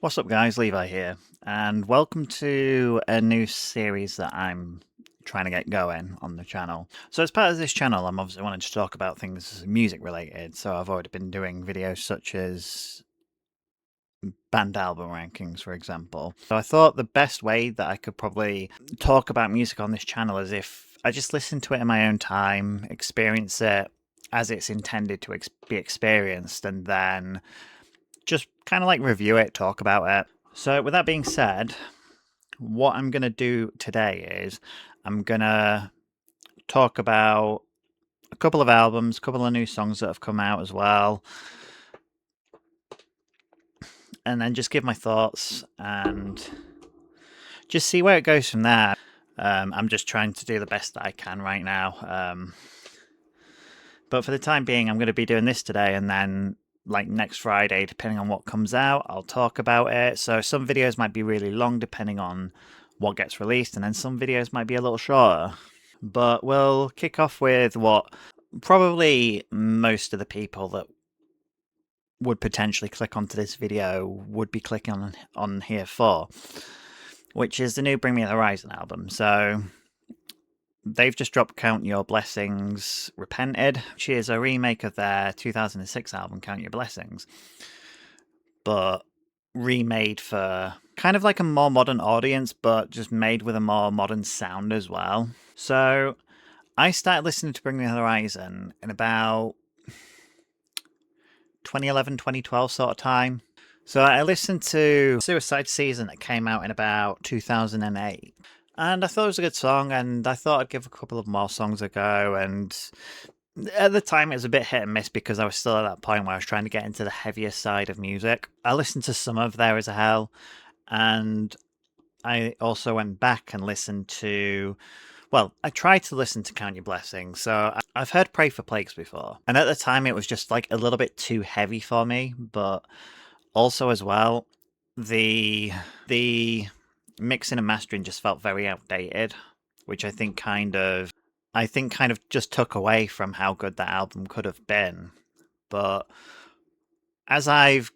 What's up, guys? Levi here, and welcome to a new series that I'm trying to get going on the channel. So, as part of this channel, I'm obviously wanting to talk about things music related. So, I've already been doing videos such as band album rankings, for example. So, I thought the best way that I could probably talk about music on this channel is if I just listen to it in my own time, experience it as it's intended to be experienced, and then just kind of like review it, talk about it. So, with that being said, what I'm going to do today is I'm going to talk about a couple of albums, a couple of new songs that have come out as well, and then just give my thoughts and just see where it goes from there. I'm just trying to do the best that I can right now. But for the time being, I'm going to be doing this today, and then like next Friday, depending on what comes out, I'll talk about it. So some videos might be really long depending on what gets released, and then some videos might be a little shorter. But we'll kick off with what probably most of the people that would potentially click onto this video would be clicking on here for, which is the new Bring Me the Horizon album. So they've just dropped Count Your Blessings Repented, which is a remake of their 2006 album Count Your Blessings, but remade for kind of like a more modern audience, but just made with a more modern sound as well. So I started listening to Bring Me the Horizon in about 2011, 2012 sort of time. So I listened to Suicide Season that came out in about 2008. And I thought it was a good song, and I thought I'd give a couple of more songs a go. And at the time, it was a bit hit and miss because I was still at that point where I was trying to get into the heavier side of music. I listened to some of There Is a Hell, and I also went back and listened to. Well, I tried to listen to Count Your Blessings, so I've heard Pray for Plagues before. And at the time, it was just like a little bit too heavy for me, but also as well, the mixing and mastering just felt very outdated, which I think kind of just took away from how good that album could have been. But as I've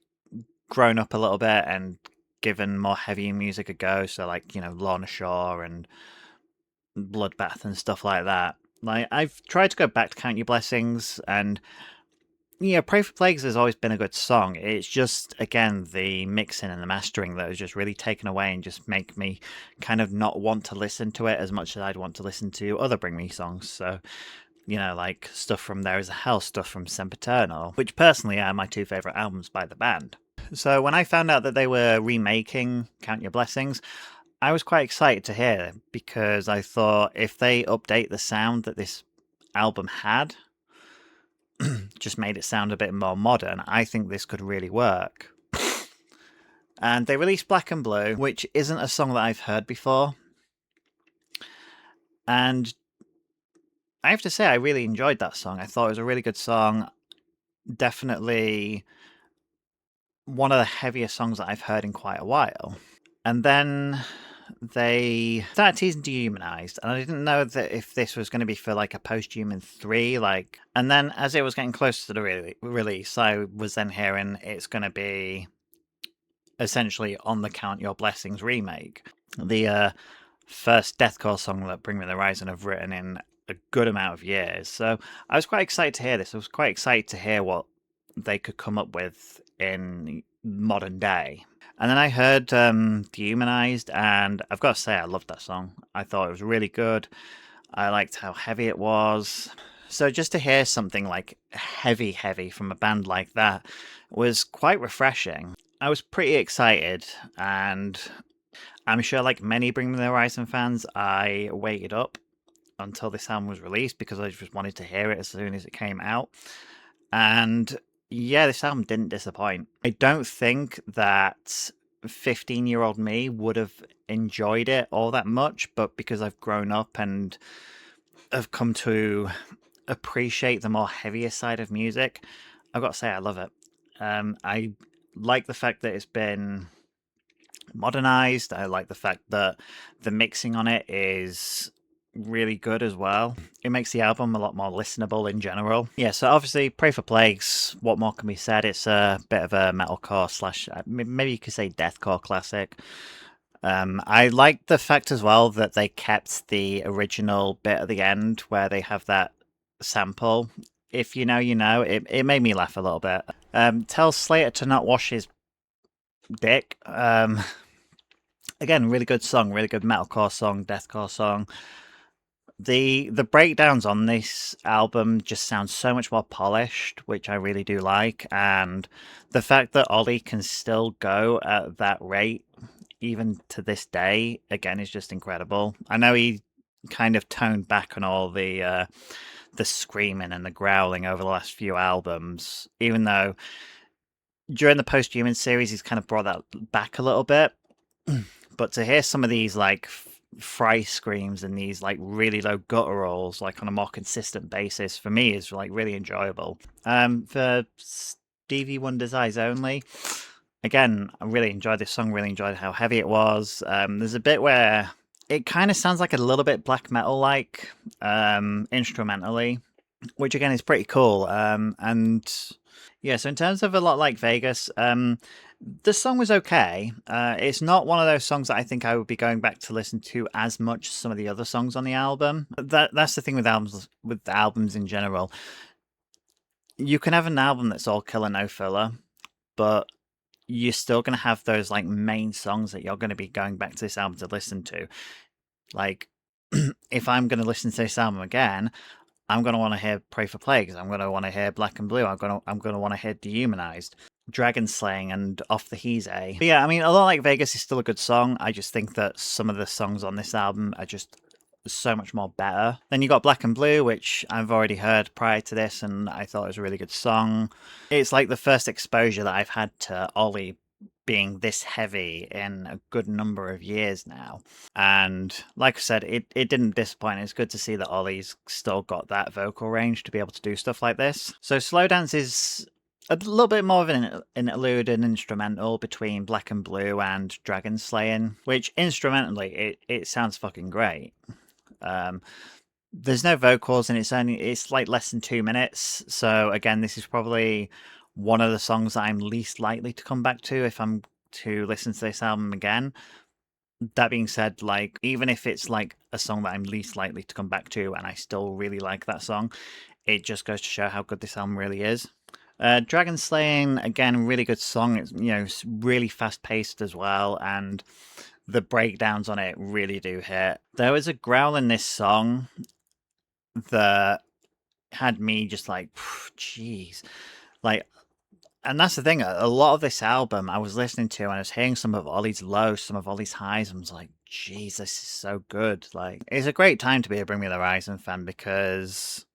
grown up a little bit and given more heavy music a go, so like, Lorna Shore and Bloodbath and stuff like that, like I've tried to go back to Count Your Blessings, and yeah, Pray for Plagues has always been a good song. It's just, again, the mixing and the mastering that has just really taken away and just make me kind of not want to listen to it as much as I'd want to listen to other Bring Me songs. So, like stuff from There Is a Hell, stuff from Sempiternal, which personally are my two favourite albums by the band. So when I found out that they were remaking Count Your Blessings, I was quite excited to hear, because I thought if they update the sound that this album had, just made it sound a bit more modern, I think this could really work. And they released Black and Blue, which isn't a song that I've heard before. And I have to say, I really enjoyed that song. I thought it was a really good song. Definitely one of the heavier songs that I've heard in quite a while. And then they started teasing Dehumanized, and I didn't know that if this was going to be for like a post-human 3, and then as it was getting closer to the release, I was then hearing it's going to be essentially on the Count Your Blessings remake, the first deathcore song that Bring Me the Horizon have written in a good amount of years. So I was quite excited to hear this. I was quite excited to hear what they could come up with in modern day. And then I heard Dehumanized, and I've got to say, I loved that song. I thought it was really good. I liked how heavy it was. So just to hear something like heavy from a band like that was quite refreshing. I was pretty excited, and I'm sure, like many Bring Me the Horizon fans, I waited up until this album was released because I just wanted to hear it as soon as it came out. And yeah, this album didn't disappoint. I don't think that 15-year-old me would have enjoyed it all that much, but because I've grown up and have come to appreciate the more heavier side of music, I've got to say I love it. I like the fact that it's been modernized. I like the fact that the mixing on it is really good as well. It makes the album a lot more listenable in general. Yeah, so obviously, Pray for Plagues, what more can be said? It's a bit of a metalcore slash, maybe you could say deathcore classic. I like the fact as well that they kept the original bit at the end where they have that sample. If you know, you know. It made me laugh a little bit. Tell Slater to not wash his dick. Again, really good song, really good metalcore song, deathcore song. The breakdowns on this album just sound so much more polished, which I really do like, and the fact that Ollie can still go at that rate even to this day, again, is just incredible. I know he kind of toned back on all the screaming and the growling over the last few albums, even though during the Post-Human series he's kind of brought that back a little bit. But to hear some of these like fry screams and these like really low gutturals like on a more consistent basis for me is like really enjoyable. For Stevie Wonder's Eyes Only, again, I really enjoyed this song, really enjoyed how heavy it was. There's a bit where it kind of sounds like a little bit black metal like instrumentally, which again is pretty cool. And yeah, so in terms of a lot like Vegas, the song was okay. It's not one of those songs that I think I would be going back to listen to as much as some of the other songs on the album. That's the thing with albums in general. You can have an album that's all killer no filler, but you're still going to have those like main songs that you're going to be going back to this album to listen to. Like if I'm going to listen to this album again, I'm going to want to hear Pray for Plagues. I'm going to want to hear Black and Blue. I'm going to want to hear Dehumanized, Dragon Slaying, and Off the He's A. But yeah, I mean, although like Vegas is still a good song, I just think that some of the songs on this album are just so much more better. Then you got Black and Blue, which I've already heard prior to this, and I thought it was a really good song. It's like the first exposure that I've had to Ollie being this heavy in a good number of years now. And like I said, it didn't disappoint. It's good to see that Ollie's still got that vocal range to be able to do stuff like this. So Slow Dance is a little bit more of an interlude and instrumental between Black and Blue and Dragon Slaying, which instrumentally it sounds fucking great. There's no vocals and it's like less than 2 minutes. So again, this is probably one of the songs that I'm least likely to come back to if I'm to listen to this album again. That being said, like even if it's like a song that I'm least likely to come back to and I still really like that song, it just goes to show how good this album really is. Dragon Slaying, again, really good song. It's it's really fast paced as well, and the breakdowns on it really do hit. There was a growl in this song that had me just like, jeez, like. And that's the thing, a lot of this album I was listening to and I was hearing some of Ollie's lows, some of Ollie's highs, and I was like, jeez, this is so good. Like, it's a great time to be a Bring Me the Horizon fan because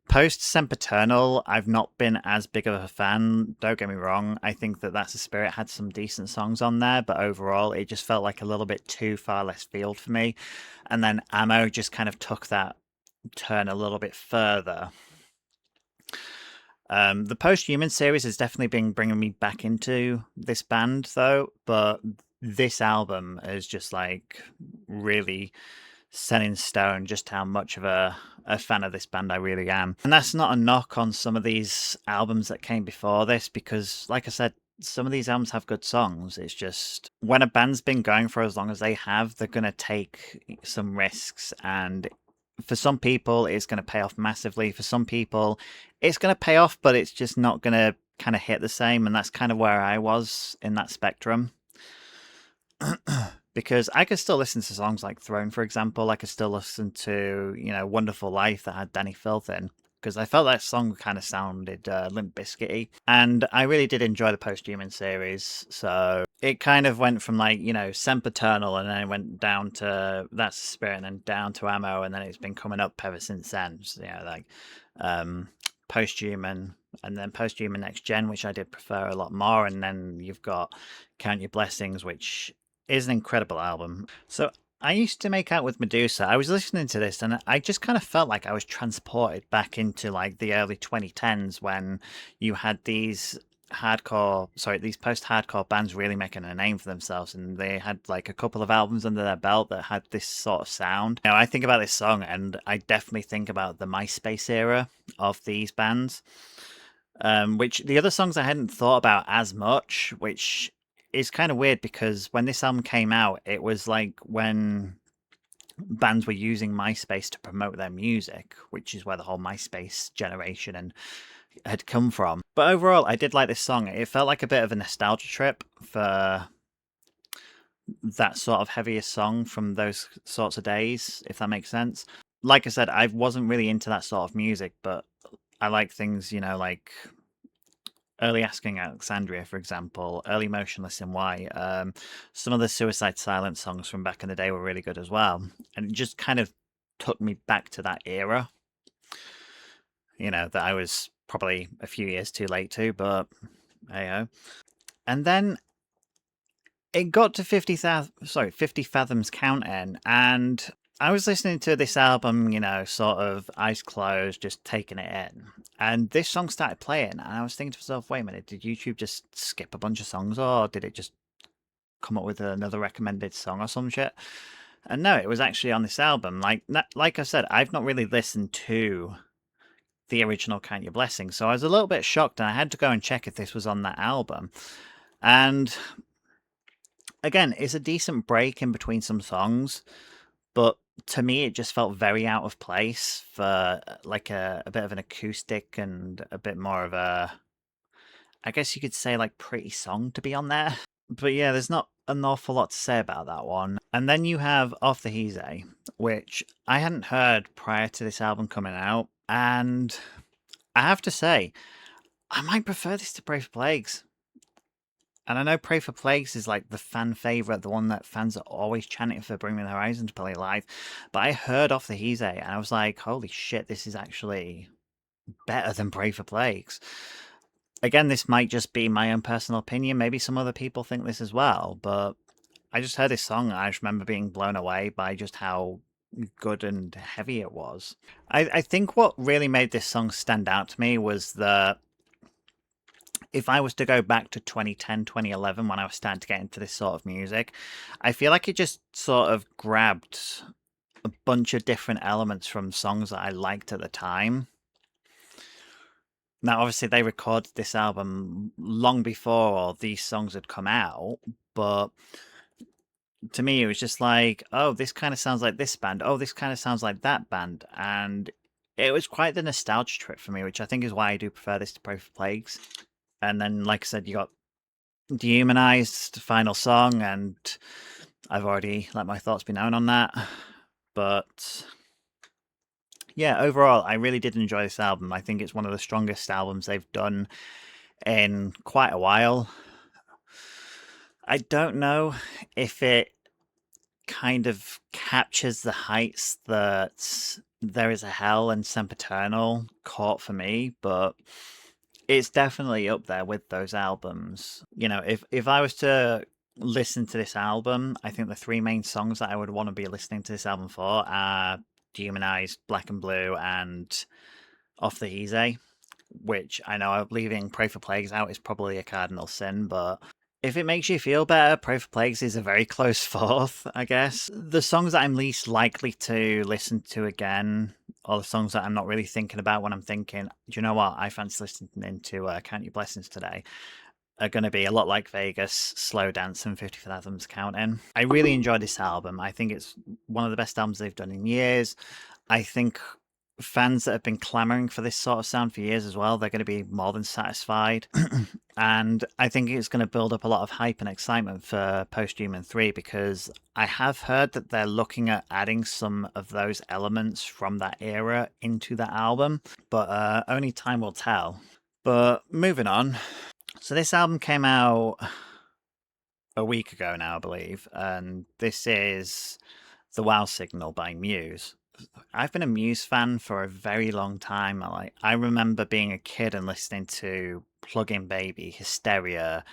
post Sempiternal, I've not been as big of a fan. Don't get me wrong. I think that That's the Spirit had some decent songs on there, but overall, it just felt like a little bit too far left field for me. And then Ammo just kind of took that turn a little bit further. The Post-Human series has definitely been bringing me back into this band, though, but this album is just like really set in stone just how much of a fan of this band I really am. And that's not a knock on some of these albums that came before this, because like I said, some of these albums have good songs. It's just when a band's been going for as long as they have, they're going to take some risks, and for some people it's going to pay off massively. For some people it's going to pay off, but it's just not going to kind of hit the same, and that's kind of where I was in that spectrum. Because I could still listen to songs like Throne, for example. I could still listen to, Wonderful Life that had Danny Filth in, because I felt that song kind of sounded Limp Bizkit-y. And I really did enjoy the Post-Human series. So it kind of went from like, Sempiternal, and then it went down to That's the Spirit, and then down to Ammo, and then it's been coming up ever since then. So, Post-Human, and then Post-Human Next Gen, which I did prefer a lot more. And then you've got Count Your Blessings, which is an incredible album. So I used to make out with Medusa. I was listening to this and I just kind of felt like I was transported back into like the early 2010s when you had these these post-hardcore bands really making a name for themselves, and they had like a couple of albums under their belt that had this sort of sound. I think about this song, and I definitely think about the MySpace era of these bands. Which the other songs I hadn't thought about as much, which is kind of weird because when this album came out, it was like when bands were using MySpace to promote their music, which is where the whole MySpace generation and had come from. But overall, I did like this song. It felt like a bit of a nostalgia trip for that sort of heavier song from those sorts of days, if that makes sense. Like I said, I wasn't really into that sort of music, but I like things, like early Asking Alexandria, for example, early Motionless in White. Some of the Suicide Silence songs from back in the day were really good as well. And it just kind of took me back to that era, that I was probably a few years too late to, but hey. And then it got to 50 Fathoms Counting, and I was listening to this album, sort of eyes closed, just taking it in. And this song started playing, and I was thinking to myself, wait a minute, did YouTube just skip a bunch of songs, or did it just come up with another recommended song or some shit? And no, it was actually on this album. Like I said, I've not really listened to the original Count Your Blessings, so I was a little bit shocked, and I had to go and check if this was on that album. And again, it's a decent break in between some songs, but to me, it just felt very out of place for like a bit of an acoustic and a bit more of a, I guess you could say, like pretty song to be on there. But yeah, there's not an awful lot to say about that one. And then you have Off the Heeze, which I hadn't heard prior to this album coming out. And I have to say, I might prefer this to Pray for Plagues. And I know Pray for Plagues is like the fan favorite, the one that fans are always chanting for Bring Me the Horizon to play live. But I heard Off the Heeze and I was like, holy shit, this is actually better than Pray for Plagues. Again, this might just be my own personal opinion. Maybe some other people think this as well. But I just heard this song and I just remember being blown away by just how good and heavy it was. I think what really made this song stand out to me was that if I was to go back to 2010, 2011, when I was starting to get into this sort of music, I feel like it just sort of grabbed a bunch of different elements from songs that I liked at the time. Now, obviously, they recorded this album long before these songs had come out, but to me, it was just like, oh, this kind of sounds like this band. Oh, this kind of sounds like that band. And it was quite the nostalgia trip for me, which I think is why I do prefer this to Pray for Plagues. And then, like I said, you got Dehumanized, final song, and I've already let my thoughts be known on that. But yeah, overall, I really did enjoy this album. I think it's one of the strongest albums they've done in quite a while. I don't know if it kind of captures the heights that There Is a Hell and Sempiternal caught for me, but it's definitely up there with those albums. If I was to listen to this album, I think the three main songs that I would want to be listening to this album for are Dehumanized, Black and Blue, and Off the Heeze, which I know leaving Pray for Plagues out is probably a cardinal sin, but if it makes you feel better, Pray for Plagues is a very close fourth, I guess. The songs that I'm least likely to listen to again, or the songs that I'm not really thinking about when I'm thinking, do you know what, I fancy listening to Count Your Blessings today, are going to be a lot like Vegas, Slow Dance, and 50 Fathoms Counting. I really enjoyed this album. I think it's one of the best albums they've done in years. I think fans that have been clamoring for this sort of sound for years as well, they're going to be more than satisfied. And I think it's going to build up a lot of hype and excitement for Posthuman 3, because I have heard that they're looking at adding some of those elements from that era into the album, but only time will tell. But moving on. So this album came out a week ago now, I believe, and this is The Wow Signal by Muse. I've been a Muse fan for a very long time. I remember being a kid and listening to Plug-in Baby, Hysteria,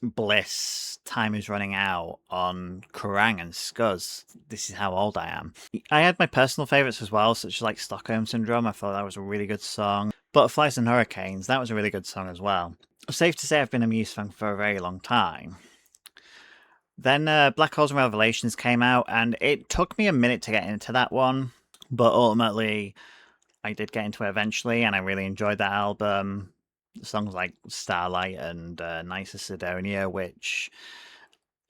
Bliss, Time Is Running Out on Kerrang and Scuzz. This is how old I am. I had my personal favourites as well, such as like Stockholm Syndrome. I thought that was a really good song. Butterflies and Hurricanes, that was a really good song as well. Safe to say I've been a Muse fan for a very long time. Then Black Holes and Revelations came out, and it took me a minute to get into that one, but ultimately I did get into it eventually, and I really enjoyed that album. Songs like Starlight and Nice as Sidonia, which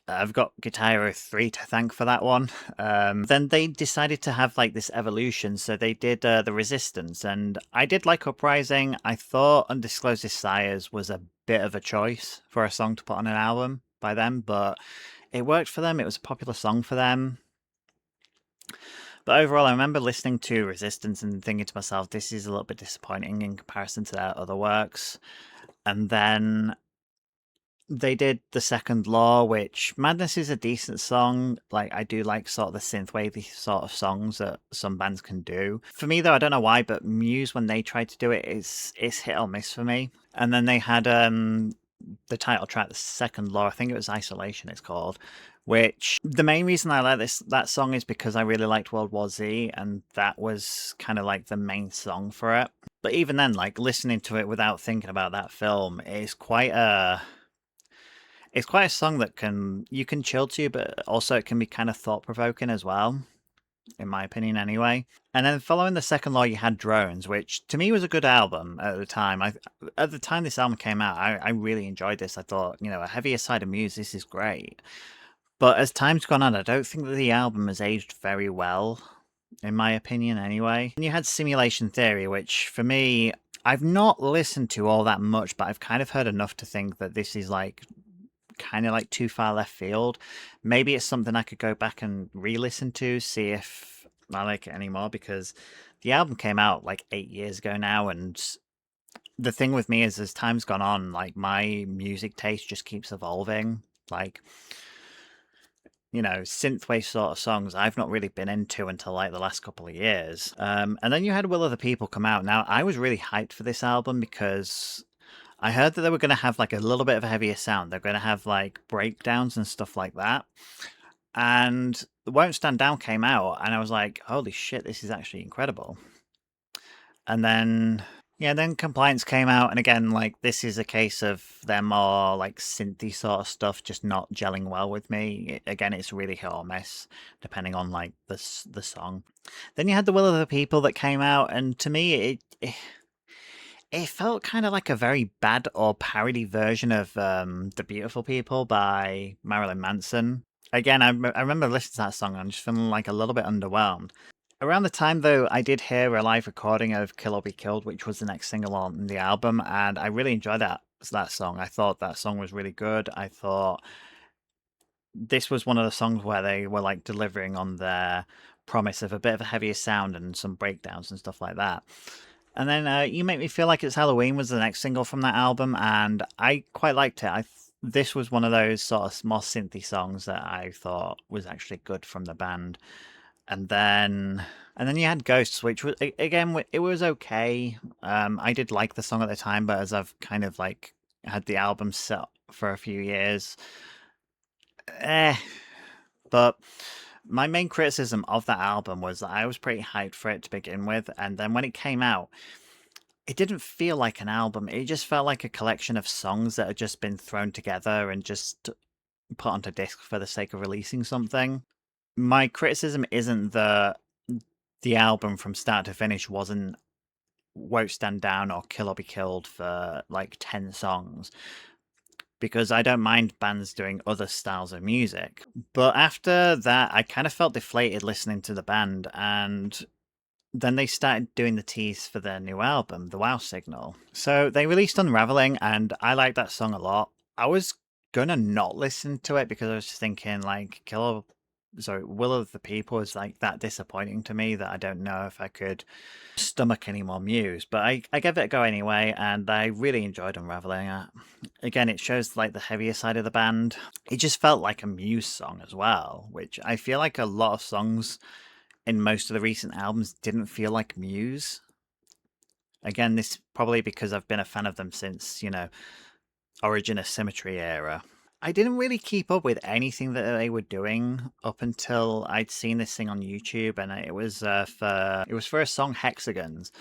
I've got Guitar Hero 3 to thank for that one. Then they decided to have like this evolution, so they did The Resistance, and I did like Uprising. I thought Undisclosed Desires was a bit of a choice for a song to put on an album by them, but it worked for them. It was a popular song for them. But overall, I remember listening to Resistance and thinking to myself, this is a little bit disappointing in comparison to their other works. And then they did The Second Law, which Madness is a decent song. Like, I do like sort of the synthwavy sort of songs that some bands can do. For me, though, I don't know why, but Muse, when they try to do it, it's hit or miss for me. And then they had the title track, The Second Law, I think it was Isolation it's called, which the main reason I like that song is because I really liked World War Z, and that was kind of like the main song for it. But even then, like listening to it without thinking about that film is quite a song that you can chill to, but also it can be kind of thought provoking as well, in my opinion anyway. And then following The Second Law, you had Drones, which to me was a good album at the time. At the time this album came out, I really enjoyed this. I thought, a heavier side of Muse, this is great. But as time's gone on, I don't think that the album has aged very well, in my opinion anyway. And you had Simulation Theory, which for me, I've not listened to all that much, but I've kind of heard enough to think that this is like kind of like too far left field. Maybe it's something I could go back and re-listen to, see if I like it anymore, because the album came out like 8 years ago now, and the thing with me is as time's gone on, like music taste just keeps evolving. Like, synthwave sort of songs I've not really been into until like the last couple of years. And then you had Will of the People come out. Now, I was really hyped for this album because I heard that they were going to have like a little bit of a heavier sound. They're going to have like breakdowns and stuff like that. And Won't Stand Down came out, and I was like, holy shit, this is actually incredible. And then Compliance came out, and again, like, this is a case of them more like synthy sort of stuff just not gelling well with me. Again, it's really hit or miss, depending on like the song. Then you had The Will of the People that came out, and to me, it felt kind of like a very bad or parody version of The Beautiful People by Marilyn Manson. Again, I remember listening to that song and I'm just feeling like a little bit underwhelmed. Around the time, though, I did hear a live recording of Kill or Be Killed, which was the next single on the album, and I really enjoyed that song. I thought that song was really good. I thought this was one of the songs where they were like delivering on their promise of a bit of a heavier sound and some breakdowns and stuff like that. And then You Make Me Feel Like It's Halloween was the next single from that album, and I quite liked it. This was one of those sort of more synthy songs that I thought was actually good from the band. And then you had Ghosts, which was again, it was okay. I did like the song at the time, but as I've kind of like had the album set for a few years, but my main criticism of that album was that I was pretty hyped for it to begin with, and then when it came out, it didn't feel like an album. It just felt like a collection of songs that had just been thrown together and just put onto disc for the sake of releasing something. My criticism isn't that the album from start to finish Won't Stand Down or Kill or Be Killed for like 10 songs, because I don't mind bands doing other styles of music. But after that, I kind of felt deflated listening to the band, and then they started doing the tease for their new album, The Wow Signal. So they released Unraveling, and I like that song a lot. I was gonna not listen to it because I was just thinking like Will of the People is like that disappointing to me that I don't know if I could stomach any more Muse, but I gave it a go anyway, and I really enjoyed Unraveling. Again, it shows like the heavier side of the band. It just felt like a Muse song as well, which I feel like a lot of songs in most of the recent albums didn't feel like Muse. Again, this probably because I've been a fan of them since, Origin of Symmetry era. I didn't really keep up with anything that they were doing up until I'd seen this thing on YouTube, and it was for a song Hexagons.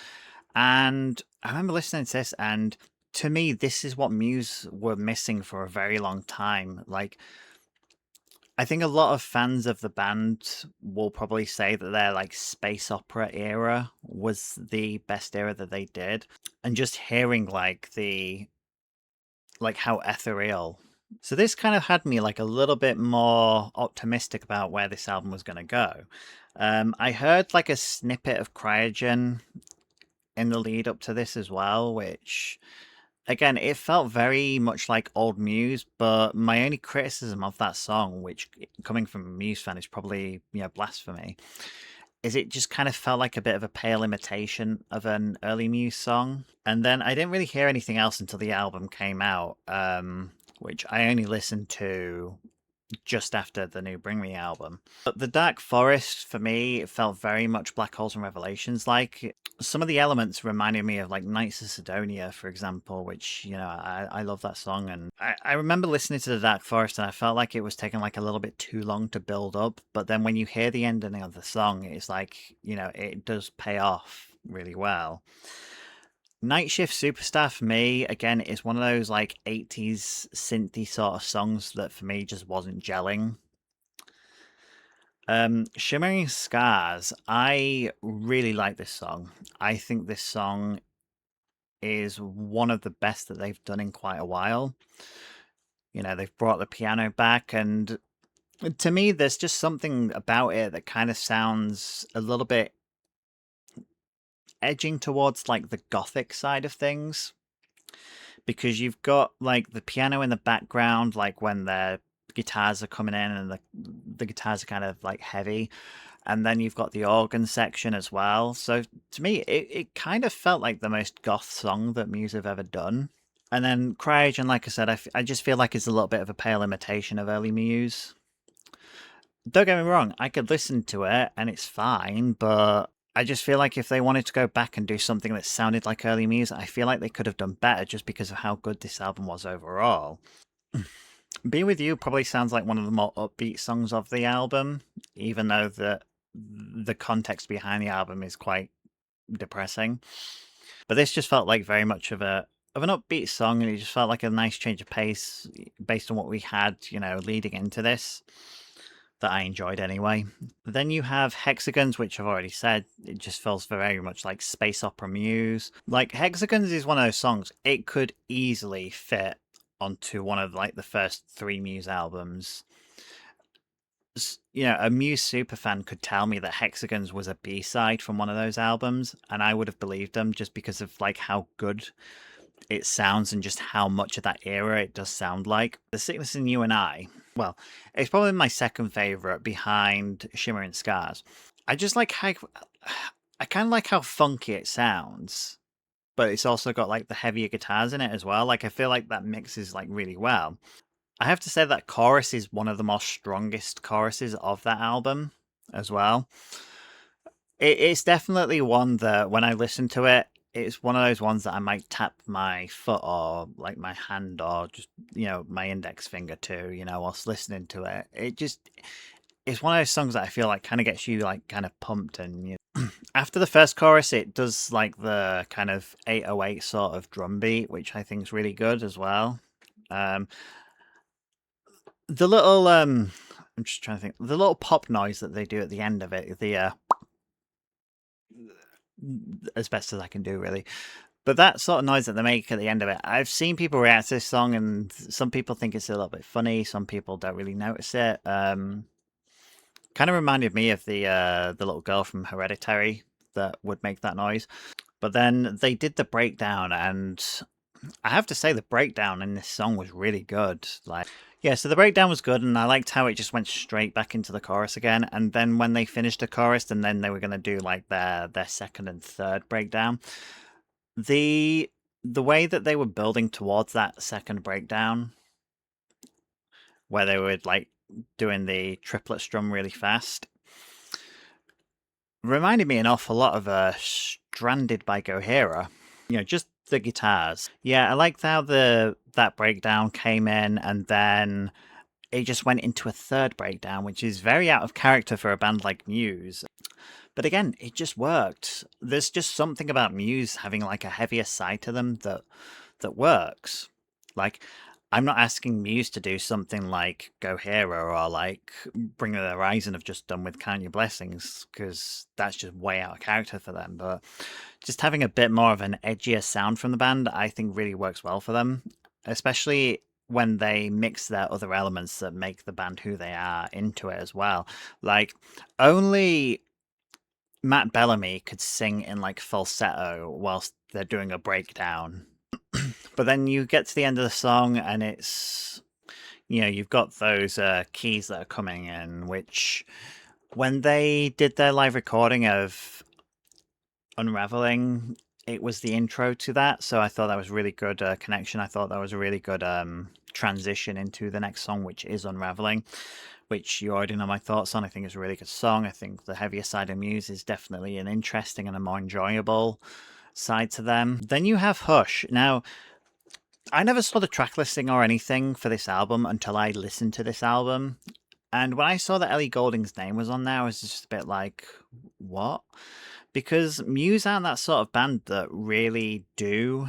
And I remember listening to this, and to me, this is what Muse were missing for a very long time. Like, I think a lot of fans of the band will probably say that their like space opera era was the best era that they did. And just hearing like how ethereal. So this kind of had me like a little bit more optimistic about where this album was going to go. I heard like a snippet of Cryogen in the lead up to this as well, which again, it felt very much like old Muse, but my only criticism of that song, which coming from a Muse fan is probably, blasphemy, is it just kind of felt like a bit of a pale imitation of an early Muse song. And then I didn't really hear anything else until the album came out, which I only listened to just after the new Bring Me album. But the Dark Forest, for me, it felt very much Black Holes and Revelations like. Some of the elements reminded me of like Knights of Sidonia, for example, which, I love that song. And I remember listening to the Dark Forest and I felt like it was taking like a little bit too long to build up. But then when you hear the ending of the song, it's like, it does pay off really well. Night Shift Superstar for me, again, is one of those like 80s synthy sort of songs that for me just wasn't gelling. Shimmering Scars, I really like this song. I think this song is one of the best that they've done in quite a while. They've brought the piano back, and to me, there's just something about it that kind of sounds a little bit edging towards like the gothic side of things. Because you've got like the piano in the background, like when the guitars are coming in and the guitars are kind of like heavy, and then you've got the organ section as well. So to me, it kind of felt like the most goth song that Muse have ever done. And then Cryogen, like I said, I just feel like it's a little bit of a pale imitation of early Muse. Don't get me wrong, I could listen to it and it's fine, but I just feel like if they wanted to go back and do something that sounded like early Muse, I feel like they could have done better just because of how good this album was overall. Be With You probably sounds like one of the more upbeat songs of the album, even though the context behind the album is quite depressing. But this just felt like very much of an upbeat song, and it just felt like a nice change of pace based on what we had, leading into this. That I enjoyed anyway. Then you have Hexagons, which I've already said. It just feels very much like space opera Muse. Like Hexagons is one of those songs, it could easily fit onto one of like the first 3 Muse albums. A Muse superfan could tell me that Hexagons was a B-side from one of those albums, and I would have believed them just because of like how good it sounds and just how much of that era it does sound like. The Sickness in You and I, well, it's probably my second favorite behind Shimmering Scars. I just like how I kind of like how funky it sounds, but it's also got like the heavier guitars in it as well. Like I feel like that mixes like really well. I have to say that chorus is one of the most strongest choruses of that album as well. It's definitely one that when I listen to it, it's one of those ones that I might tap my foot or like my hand or just, my index finger to, whilst listening to it. It's one of those songs that I feel like kind of gets you like kind of pumped. And after the first chorus, it does like the kind of 808 sort of drum beat, which I think is really good as well. The little, I'm just trying to think, the little pop noise that they do at the end of it, as best as I can do, really. But that sort of noise that they make at the end of it, I've seen people react to this song, and some people think it's a little bit funny. Some people don't really notice it. Kind of reminded me of the little girl from Hereditary that would make that noise. But then they did the breakdown, and I have to say the breakdown in this song was really good. So the breakdown was good, and I liked how it just went straight back into the chorus again. And then when they finished the chorus, and then they were going to do like their second and third breakdown, the way that they were building towards that second breakdown, where they were like doing the triplet strum really fast, reminded me an awful lot of Stranded by Gojira. Just the guitars. Yeah, I liked how that breakdown came in, and then it just went into a third breakdown, which is very out of character for a band like Muse. But again, it just worked. There's just something about Muse having like a heavier side to them that works. Like, I'm not asking Muse to do something like Go Hero or like Bring the Horizon have just done with Count Your Blessings, because that's just way out of character for them. But just having a bit more of an edgier sound from the band, I think really works well for them, especially when they mix their other elements that make the band who they are into it as well. Like, only Matt Bellamy could sing in like falsetto whilst they're doing a breakdown. But then you get to the end of the song and it's, you've got those keys that are coming in, which when they did their live recording of Unraveling, it was the intro to that. So I thought that was really good connection. I thought that was a really good transition into the next song, which is Unraveling, which you already know my thoughts on. I think it's a really good song. I think the heavier side of Muse is definitely an interesting and a more enjoyable side to them. Then you have Hush. Now, I never saw the track listing or anything for this album until I listened to this album. And when I saw that Ellie Goulding's name was on there, I was just a bit like, what? Because Muse aren't that sort of band that really do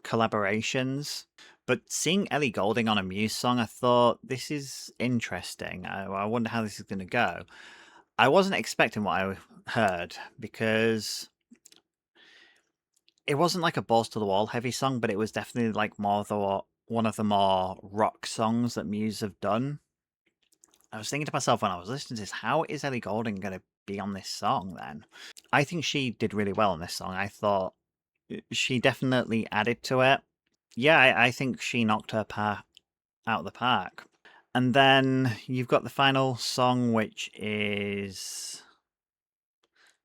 collaborations. But seeing Ellie Goulding on a Muse song, I thought, this is interesting. I wonder how this is going to go. I wasn't expecting what I heard, because it wasn't like a balls to the wall heavy song, but it was definitely like one of the more rock songs that Muse have done. I was thinking to myself when I was listening to this, how is Ellie Goulding going to be on this song then? I think she did really well on this song. I thought she definitely added to it. Yeah, I think she knocked her part out of the park. And then you've got the final song, which is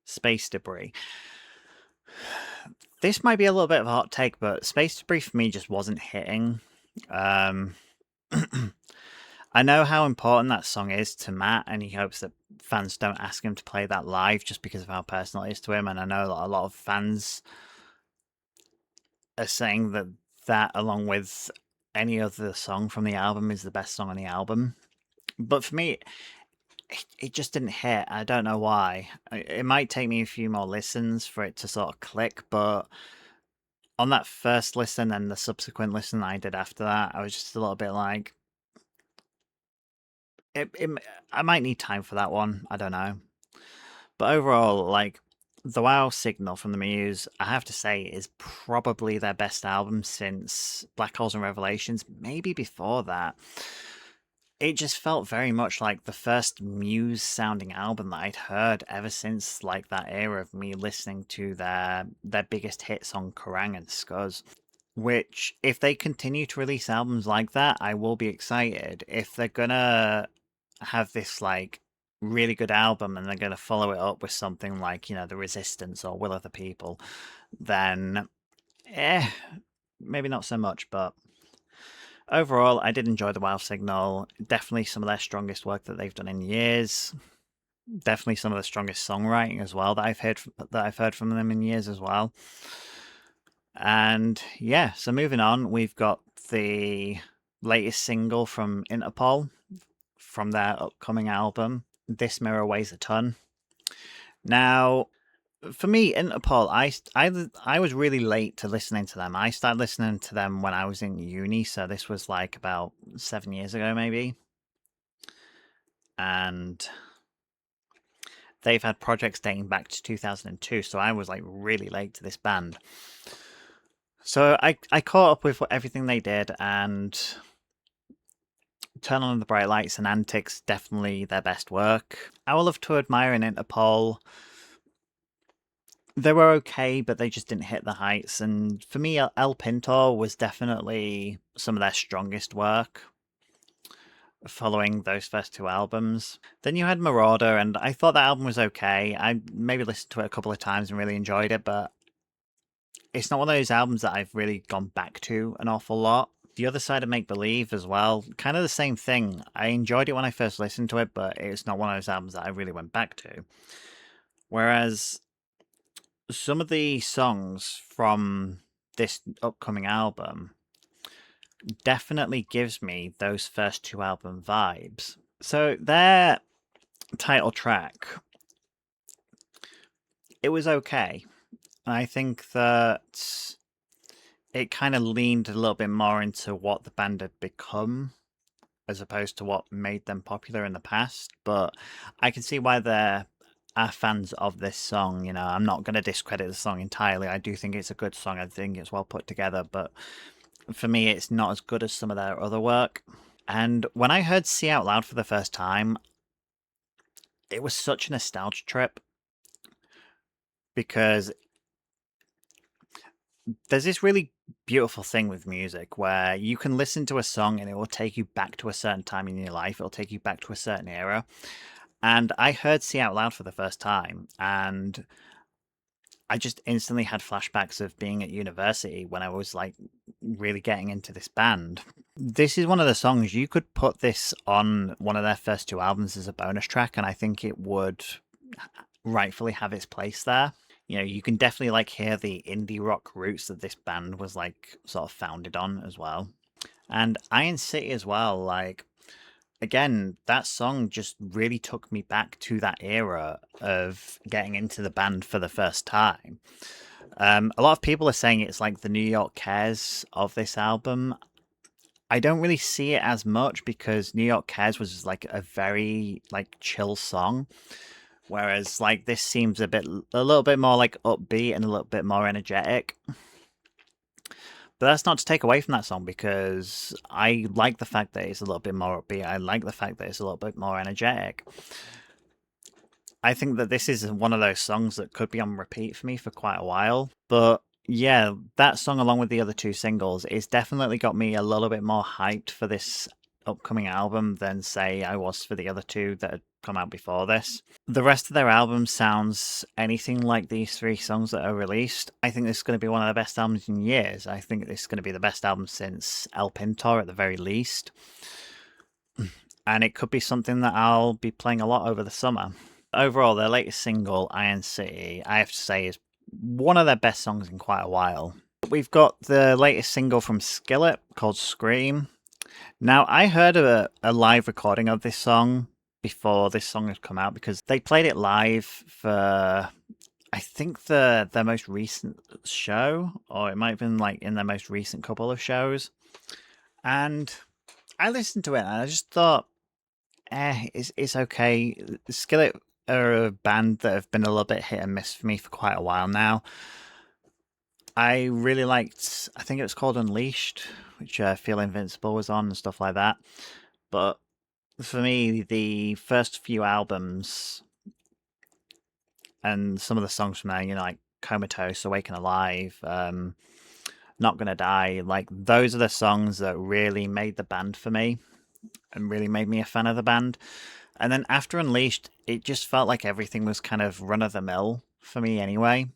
Space Debris. This might be a little bit of a hot take, but Space Debris for me just wasn't hitting. I know how important that song is to Matt, and he hopes that fans don't ask him to play that live just because of how personal it is to him. And I know that a lot of fans are saying that along with any other song from the album is the best song on the album. But for me, it just didn't hit. I don't know why. It might take me a few more listens for it to sort of click, but on that first listen and the subsequent listen that I did after that, I was just a little bit like, I might need time for that one. I don't know. But overall, like, the Wow Signal from the Muse, I have to say, is probably their best album since Black Holes and Revelations, maybe before that. It just felt very much like the first Muse sounding album that I'd heard ever since like that era of me listening to their biggest hits on Kerrang and Scuzz. Which, if they continue to release albums like that, I will be excited. If they're gonna have this like really good album and they're gonna follow it up with something like, The Resistance or Will of the People, then maybe not so much, but overall, I did enjoy the Wow Signal. Definitely some of their strongest work that they've done in years. Definitely some of the strongest songwriting as well that I've heard from them in years as well. And yeah, so moving on, we've got the latest single from Interpol from their upcoming album, This Mirror Weighs a Ton. Now, for me, Interpol, I was really late to listening to them. I started listening to them when I was in uni, so this was like about 7 years ago, maybe. And they've had projects dating back to 2002, so I was like really late to this band. So I caught up with everything they did, and Turn on the Bright Lights and Antics, definitely their best work. I will have to admire in Interpol. They were okay, but they just didn't hit the heights. And for me, El Pintor was definitely some of their strongest work following those first two albums. Then you had Marauder, and I thought that album was okay. I maybe listened to it a couple of times and really enjoyed it, but it's not one of those albums that I've really gone back to an awful lot. The Other Side of Make Believe as well, kind of the same thing. I enjoyed it when I first listened to it, but it's not one of those albums that I really went back to. Whereas some of the songs from this upcoming album definitely gives me those first two album vibes. So their title track, it was okay. I think that it kind of leaned a little bit more into what the band had become as opposed to what made them popular in the past. But I can see why there are fans of this song. You know, I'm not going to discredit the song entirely. I do think it's a good song. I think it's well put together. But for me, it's not as good as some of their other work. And when I heard See Out Loud for the first time, it was such a nostalgia trip because there's this really beautiful thing with music where you can listen to a song and it will take you back to a certain time in your life. It'll take you back to a certain era. And I heard See Out Loud for the first time, and I just instantly had flashbacks of being at university when I was like really getting into this band. This is one of the songs you could put this on one of their first two albums as a bonus track, and I think it would rightfully have its place there. You know, you can definitely like hear the indie rock roots that this band was like sort of founded on as well. And Iron City as well, like again, that song just really took me back to that era of getting into the band for the first time. A lot of people are saying it's like the New York Cares of this album. I don't really see it as much because New York Cares was like a very like chill song, whereas like this seems a little bit more like upbeat and a little bit more energetic. But that's not to take away from that song because I like the fact that it's a little bit more upbeat. I like the fact that it's a little bit more energetic. I think that this is one of those songs that could be on repeat for me for quite a while. But yeah, that song along with the other two singles is definitely got me a little bit more hyped for this upcoming album than say I was for the other two that had come out before this. The rest of their album sounds anything like these three songs that are released. I think this is going to be one of the best albums in years. I think this is going to be the best album since El Pintor at the very least. And it could be something that I'll be playing a lot over the summer. Overall, their latest single, Iron City, I have to say is one of their best songs in quite a while. We've got the latest single from Skillet called Scream. Now, I heard a live recording of this song before this song had come out because they played it live for, I think, their most recent show, or it might have been like in their most recent couple of shows. And I listened to it and I just thought, it's okay. Skillet are a band that have been a little bit hit and miss for me for quite a while now. I really liked, I think it was called Unleashed, which Feel Invincible was on and stuff like that. But for me, the first few albums and some of the songs from there, you know, like Comatose, Awaken Alive, Not Gonna Die, like those are the songs that really made the band for me and really made me a fan of the band. And then after Unleashed, it just felt like everything was kind of run of the mill for me anyway.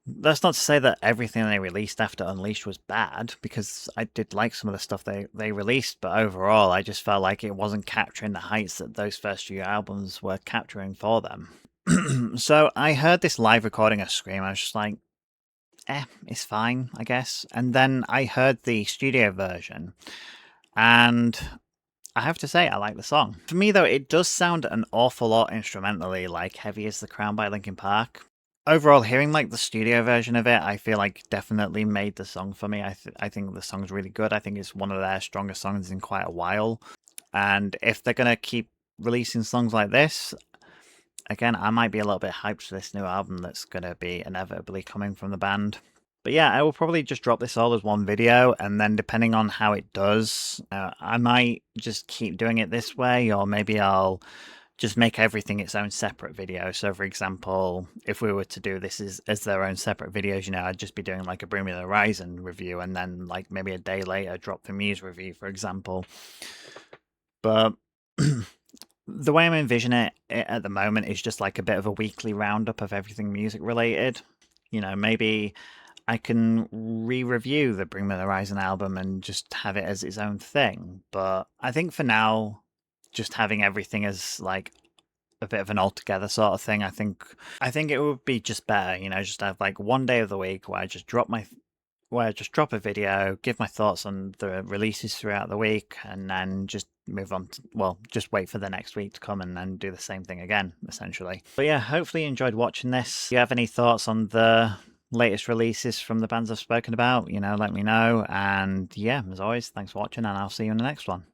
That's not to say that everything they released after Unleashed was bad, because I did like some of the stuff they released, but overall I just felt like it wasn't capturing the heights that those first few albums were capturing for them. So I heard this live recording of Scream, I was just like, it's fine, I guess. And then I heard the studio version, and I have to say, I like the song. For me, though, it does sound an awful lot instrumentally like Heavy as the Crown by Linkin Park. Overall, hearing like the studio version of it, I feel like definitely made the song for me. I think the song's really good. I think it's one of their strongest songs in quite a while. And if they're going to keep releasing songs like this, again, I might be a little bit hyped for this new album that's going to be inevitably coming from the band. But yeah, I will probably just drop this all as one video, and then depending on how it does, I might just keep doing it this way, or maybe I'll just make everything its own separate video. So, for example, if we were to do this as their own separate videos, you know, I'd just be doing like a Bring Me the Horizon review, and then like maybe a day later drop the Muse review, for example. But the way I'm envisioning it at the moment is just like a bit of a weekly roundup of everything music related. You know, maybe I can re-review the Bring Me the Horizon album and just have it as its own thing. But I think for now, just having everything as like a bit of an altogether sort of thing, I think it would be just better, you know, just have like one day of the week where I just drop my where I just drop a video, give my thoughts on the releases throughout the week, and then just move on to, well, just wait for the next week to come and then do the same thing again, essentially. But yeah, hopefully you enjoyed watching this. If you have any thoughts on the latest releases from the bands I've spoken about, let me know. And yeah, as always, thanks for watching, and I'll see you in the next one.